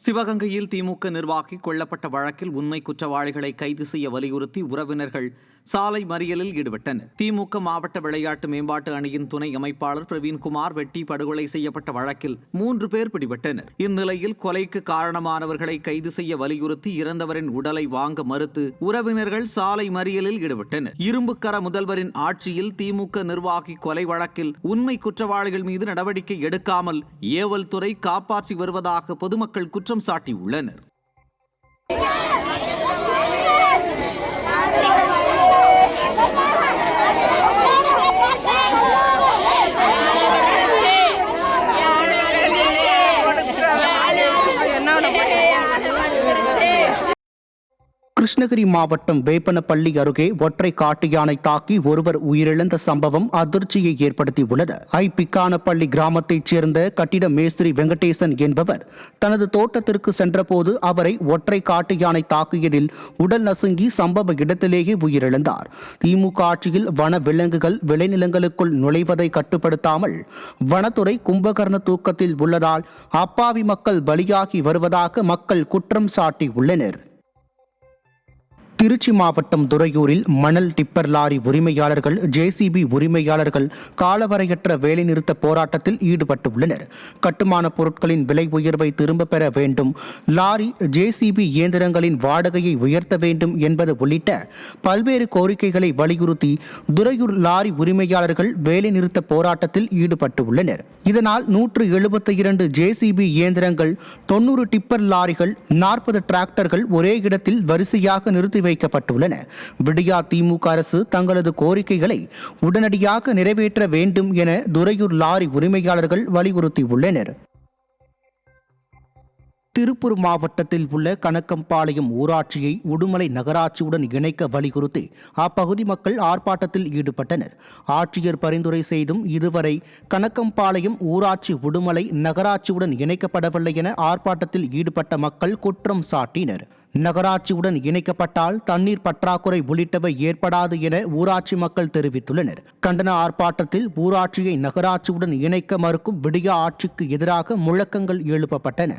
சிவகங்கையில் திமுக நிர்வாகி கொல்லப்பட்ட வழக்கில் உண்மை குற்றவாளிகளை கைது செய்ய வலியுறுத்தி உறவினர்கள் சாலை மறியலில் ஈடுபட்டனர். திமுக மாவட்ட விளையாட்டு மேம்பாட்டு அணியின் துணை அமைப்பாளர் பிரவீன்குமார் வெட்டி படுகொலை செய்யப்பட்ட வழக்கில் 3 பேர் பிடிபட்டனர். இந்நிலையில் கொலைக்கு காரணமானவர்களை கைது செய்ய வலியுறுத்தி இறந்தவரின் உடலை வாங்க மறுத்து உறவினர்கள் சாலை மறியலில் ஈடுபட்டனர். இரும்புக்கர முதல்வரின் ஆட்சியில் திமுக நிர்வாகி கொலை வழக்கில் உண்மை குற்றவாளிகள் மீது நடவடிக்கை எடுக்காமல் ஏவல் துறை காப்பாற்றி வருவதாக பொதுமக்கள் குற்றம் சாட்டியுள்ளனர். கிருஷ்ணகிரி மாவட்டம் வேப்பனப்பள்ளி அருகே ஒற்றை காட்டு யானை தாக்கி ஒருவர் உயிரிழந்த சம்பவம் அதிர்ச்சியை ஏற்படுத்தியுள்ளது. பிக்கானப்பள்ளி கிராமத்தைச் சேர்ந்த கட்டிட மேஸ்திரி வெங்கடேசன் என்பவர் தனது தோட்டத்திற்கு சென்றபோது அவரை ஒற்றை காட்டு யானை தாக்கியதில் உடல் நசுங்கி சம்பவ இடத்திலேயே உயிரிழந்தார். திமுக ஆட்சியில் வன விலங்குகள் விளைநிலங்களுக்குள் நுழைவதை கட்டுப்படுத்தாமல் வனத்துறை கும்பகர்ண தூக்கத்தில் உள்ளதால் அப்பாவி மக்கள் பலியாகி வருவதாக மக்கள் குற்றம் சாட்டியுள்ளனர். திருச்சி மாவட்டம் துறையூரில் மணல் டிப்பர் லாரி உரிமையாளர்கள் ஜேசிபி உரிமையாளர்கள் காலவரையற்ற வேலைநிறுத்த போராட்டத்தில் ஈடுபட்டுள்ளனர். கட்டுமான பொருட்களின் விலை உயர்வை திரும்பப் பெற வேண்டும், லாரி ஜேசிபி இயந்திரங்களின் வாடகையை உயர்த்த வேண்டும் என்பது உள்ளிட்ட பல்வேறு கோரிக்கைகளை வலியுறுத்தி துறையூர் லாரி உரிமையாளர்கள் வேலைநிறுத்த போராட்டத்தில் ஈடுபட்டுள்ளனர். இதனால் 172 ஜேசிபி இயந்திரங்கள், 90 டிப்பர் லாரிகள், 40 டிராக்டர்கள் ஒரே இடத்தில் வரிசையாக நிறுத்தி வைக்கப்பட்டுள்ளன. விடியா திமுக அரசு தங்களது கோரிக்கைகளை உடனடியாக நிறைவேற்ற வேண்டும் என துறையூர் லாரி உரிமையாளர்கள் வலியுறுத்தியுள்ளனர். திருப்பூர் மாவட்டத்தில் உள்ள கணக்கம்பாளையம் ஊராட்சியை உடுமலை நகராட்சியுடன் இணைக்க வலியுறுத்தி அப்பகுதி மக்கள் ஆர்ப்பாட்டத்தில் ஈடுபட்டனர். ஆட்சியர் பரிந்துரை செய்தும் இதுவரை கணக்கம்பாளையம் ஊராட்சி உடுமலை நகராட்சியுடன் இணைக்கப்படவில்லை என ஆர்ப்பாட்டத்தில் ஈடுபட்ட மக்கள் குற்றம் சாட்டினர். நகராட்சியுடன் இணைக்கப்பட்டால் தண்ணீர் பற்றாக்குறை உள்ளிட்டவை ஏற்படாது என ஊராட்சி மக்கள் தெரிவித்துள்ளனர். கண்டன ஆர்ப்பாட்டத்தில் ஊராட்சியை நகராட்சியுடன் இணைக்க மறுக்கும் விடியா ஆட்சிக்கு எதிராக முழக்கங்கள் எழுப்பப்பட்டன.